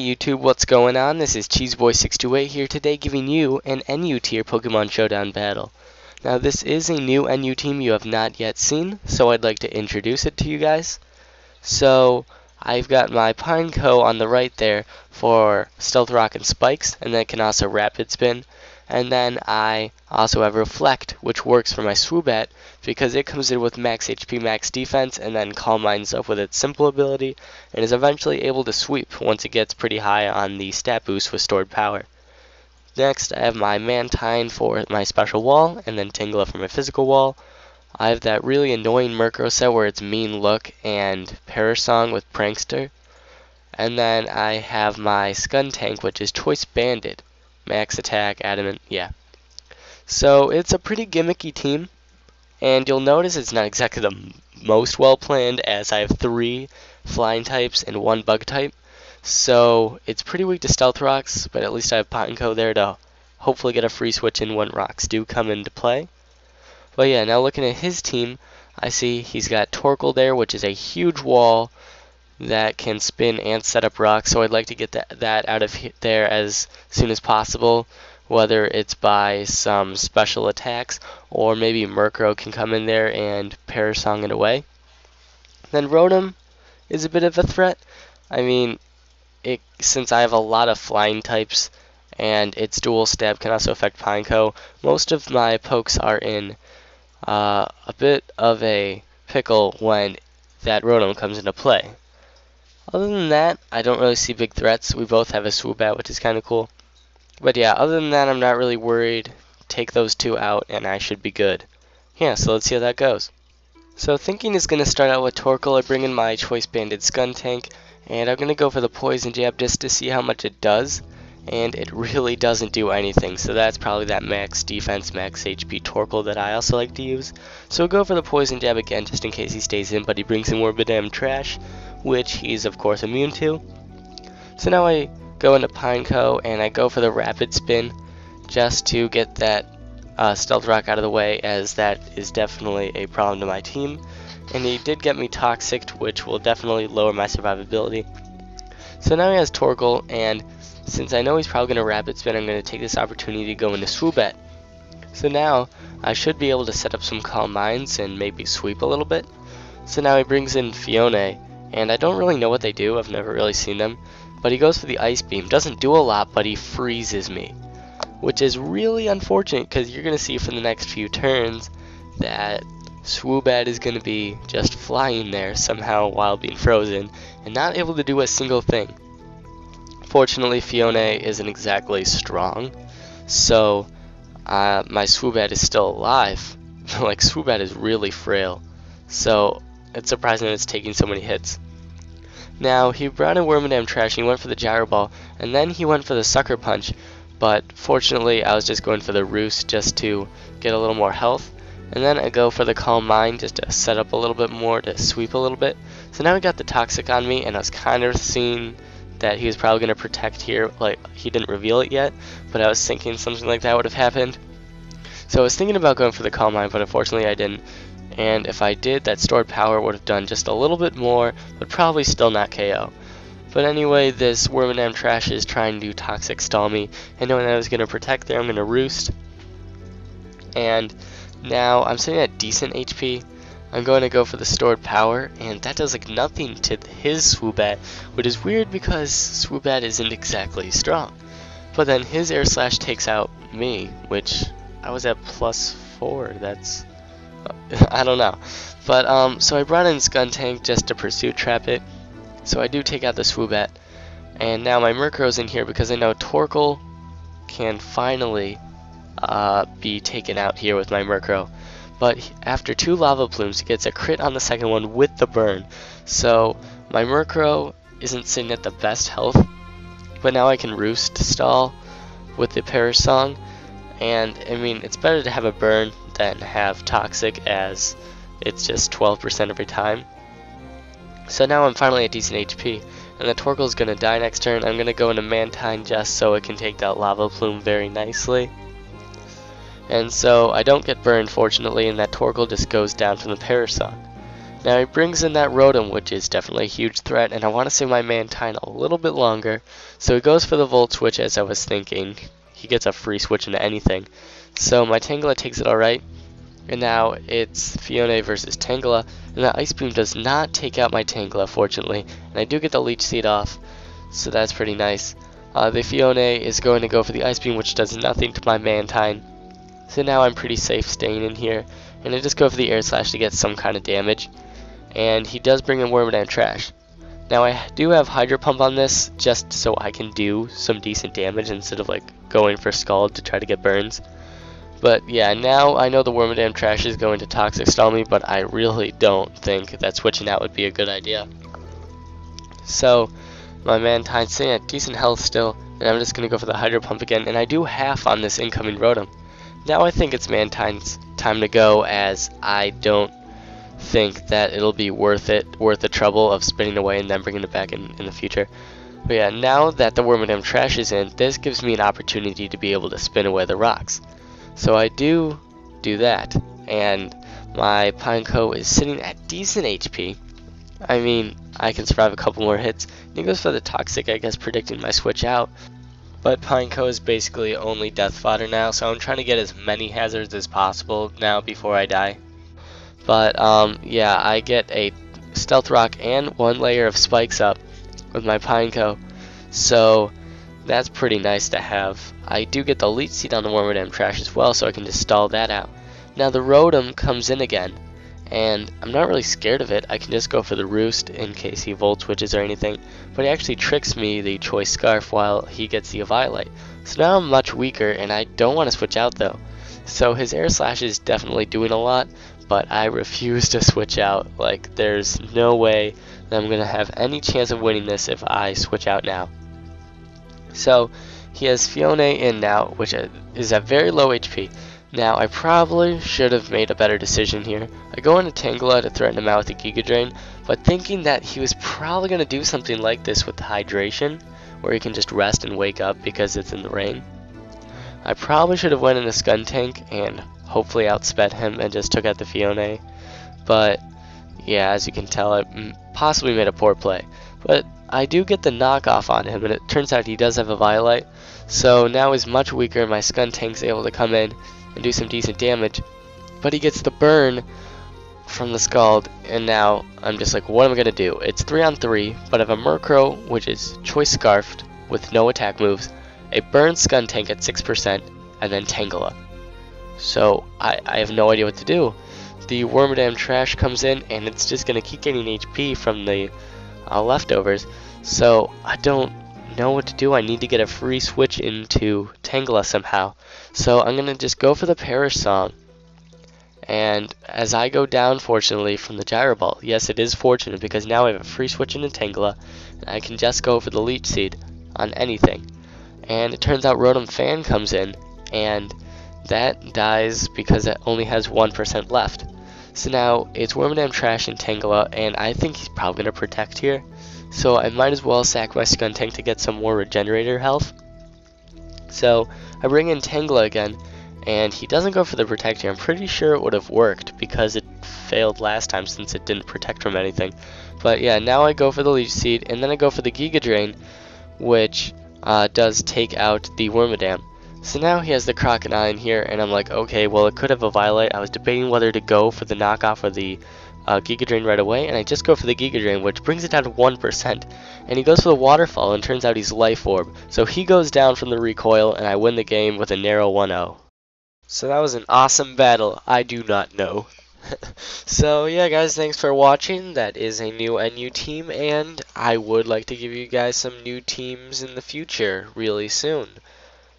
YouTube, what's going on? This is Cheeseboy628 here today giving you an NU tier Pokemon Showdown Battle. Now this is a new NU team you have not yet seen, so I'd like to introduce it to you guys. So I've got my Pineco on the right there for Stealth Rock and Spikes, and that can also Rapid Spin. And then I also have Reflect, which works for my Swoobat because it comes in with max HP, max defense, and then Calm Minds up with its simple ability, and is eventually able to sweep once it gets pretty high on the stat boost with stored power. Next, I have my Mantine for my special wall, and then Tingler for my physical wall. I have that really annoying Murkrow set where it's Mean Look and Parasong with Prankster. And then I have my Skuntank, which is Choice Banded. Max attack, adamant, yeah. So it's a pretty gimmicky team, and you'll notice it's not exactly the most well planned, as I have 3 flying types and 1 bug type. So it's pretty weak to Stealth Rocks, but at least I have Pineco there to hopefully get a free switch in when rocks do come into play. But yeah, now looking at his team, I see he's got Torkoal there, which is a huge wall that can spin and set up rocks, so I'd like to get that out of there as soon as possible, whether it's by some special attacks or maybe Murkrow can come in there and Parasong it away. Then Rotom is a bit of a threat. I mean, since I have a lot of flying types and its dual stab can also affect Pineco, most of my pokes are in a bit of a pickle when that Rotom comes into play. Other than that, I don't really see big threats. We both have a Swoobat, which is kind of cool. But yeah, other than that, I'm not really worried. Take those 2 out, and I should be good. Yeah, so let's see how that goes. So thinking is going to start out with Torkoal. I bring in my Choice Banded Skuntank, and I'm going to go for the Poison Jab just to see how much it does. And it really doesn't do anything, so that's probably that max defense, max HP Torkoal that I also like to use. So we'll go for the Poison Jab again just in case he stays in, but he brings in more Badam Trash, which he's of course immune to. So now I go into Pineco and I go for the Rapid Spin just to get that Stealth Rock out of the way, as that is definitely a problem to my team. And he did get me Toxic, which will definitely lower my survivability. So now he has Torkoal, and since I know he's probably going to Rapid Spin, I'm going to take this opportunity to go into Swoobat. So now I should be able to set up some Calm Minds and maybe sweep a little bit. So now he brings in Fiona, and I don't really know what they do. I've never really seen them. But he goes for the Ice Beam. Doesn't do a lot, but he freezes me, which is really unfortunate because you're going to see for the next few turns that Swoobat is going to be just flying there somehow while being frozen and not able to do a single thing. Fortunately, Fiona isn't exactly strong, so my Swoobat is still alive. Like, Swoobat is really frail, so it's surprising that it's taking so many hits. Now, he brought in Wormadam Trash, and he went for the Gyro Ball, and then he went for the Sucker Punch, but fortunately I was just going for the Roost just to get a little more health, and then I go for the Calm Mind just to set up a little bit more to sweep a little bit. So now he got the Toxic on me, and I was kind of seeing that he was probably going to protect here. Like, he didn't reveal it yet, but I was thinking something like that would have happened. So I was thinking about going for the Calm Mind, but unfortunately I didn't. And if I did, that stored power would have done just a little bit more, but probably still not KO. But anyway, this Wormadam Trash is trying to Toxic Stall me, and knowing that I was going to protect there, I'm going to Roost. And now I'm sitting at decent HP. I'm going to go for the stored power, and that does like nothing to his Swoobat, which is weird because Swoobat isn't exactly strong. But then his Air Slash takes out me, which I was at +4. That's I don't know. But so I brought in Skuntank just to Pursuit Trap it. So I do take out the Swoobat, and now my Murkrow's in here because I know Torkoal can finally be taken out here with my Murkrow. But after 2 Lava Plumes, he gets a crit on the second one with the burn. So my Murkrow isn't sitting at the best health, but now I can Roost stall with the Parasong. And I mean, it's better to have a burn than have Toxic, as it's just 12% every time. So now I'm finally at decent HP, and the Torkoal's going to die next turn. I'm going to go into Mantine just so it can take that Lava Plume very nicely. And so I don't get burned, fortunately, and that Torkoal just goes down from the Parasong. Now he brings in that Rotom, which is definitely a huge threat, and I want to save my Mantine a little bit longer. So he goes for the Volt Switch, as I was thinking. He gets a free switch into anything. So my Tangela takes it alright. And now it's Fiona versus Tangela, and the Ice Beam does not take out my Tangela, fortunately. And I do get the Leech Seed off, so that's pretty nice. The Fiona is going to go for the Ice Beam, which does nothing to my Mantine. So now I'm pretty safe staying in here, and I just go for the Air Slash to get some kind of damage. And he does bring in Wormadam Trash. Now I do have Hydro Pump on this, just so I can do some decent damage instead of like going for Scald to try to get burns. But yeah, now I know the Wormadam Trash is going to Toxic Stall me, but I really don't think that switching out would be a good idea. So my Mantine's sitting at decent health still, and I'm just going to go for the Hydro Pump again, and I do half on this incoming Rotom. Now I think it's Mantine's time to go, as I don't think that it'll be worth the trouble of spinning away and then bringing it back in the future. But yeah, now that the Wormadam Trash is in, this gives me an opportunity to be able to spin away the rocks. So I do that, and my Pineco is sitting at decent HP. I mean, I can survive a couple more hits. And he goes for the Toxic, I guess, predicting my switch out. But Pineco is basically only death fodder now, so I'm trying to get as many hazards as possible now before I die. But yeah, I get a Stealth Rock and one layer of spikes up with my Pineco, so that's pretty nice to have. I do get the Leech Seed on the Wormadam Trash as well, so I can just stall that out. Now the Rotom comes in again, and I'm not really scared of it. I can just go for the Roost in case he Volt Switches or anything, but he actually tricks me the Choice Scarf while he gets the Eviolite. So now I'm much weaker, and I don't want to switch out though. So his Air Slash is definitely doing a lot, but I refuse to switch out. Like, there's no way that I'm going to have any chance of winning this if I switch out now. So he has Fiona in now, which is at very low HP. Now I probably should have made a better decision here. I go into Tangela to threaten him out with a Giga Drain, but thinking that he was probably going to do something like this with Hydration, where he can just rest and wake up because it's in the rain. I probably should have went in a Skuntank and hopefully outsped him and just took out the Fiona. But yeah, as you can tell, I possibly made a poor play. But I do get the knockoff on him, and it turns out he does have a Eviolite. So now he's much weaker, and my Skuntank's able to come in and do some decent damage. But he gets the burn from the Scald, and now I'm just like, what am I going to do? It's 3-on-3, but I have a Murkrow, which is Choice Scarfed with no attack moves, a Burn Skuntank at 6%, and then Tangela. So I have no idea what to do. The Wormadam Trash comes in, and it's just going to keep getting HP from the leftovers. So I don't know what to do. I need to get a free switch into Tangela somehow. So I'm going to just go for the Perish Song. And as I go down, fortunately, from the Gyro Ball, yes, it is fortunate because now I have a free switch into Tangela, and I can just go for the Leech Seed on anything. And it turns out Rotom Fan comes in, and that dies because it only has 1% left. So now it's Wormadam Trash and Tangela, and I think he's probably going to protect here. So I might as well sack my Skuntank to get some more Regenerator health. So I bring in Tangela again, and he doesn't go for the protect here. I'm pretty sure it would have worked because it failed last time since it didn't protect from anything. But yeah, now I go for the Leech Seed, and then I go for the Giga Drain, which does take out the Wormadam. So now he has the Crocodile in here, and I'm like, okay, well, it could have a Violet. I was debating whether to go for the knockoff or the Giga Drain right away, and I just go for the Giga Drain, which brings it down to 1%. And he goes for the Waterfall, and turns out he's Life Orb. So he goes down from the recoil, and I win the game with a narrow 1-0. So that was an awesome battle. I do not know. So yeah, guys, thanks for watching. That is a new NU team, and I would like to give you guys some new teams in the future really soon.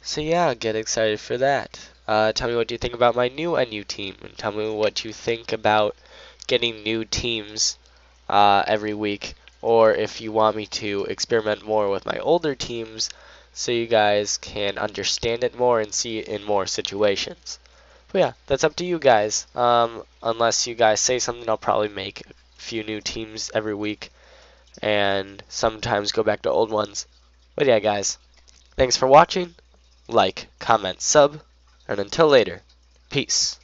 So yeah, get excited for that. Tell me what you think about my new NU team, and tell me what you think about getting new teams every week, or if you want me to experiment more with my older teams so you guys can understand it more and see it in more situations. But yeah, that's up to you guys. Unless you guys say something, I'll probably make a few new teams every week and sometimes go back to old ones. But yeah, guys, thanks for watching. Like, comment, sub, and until later, peace.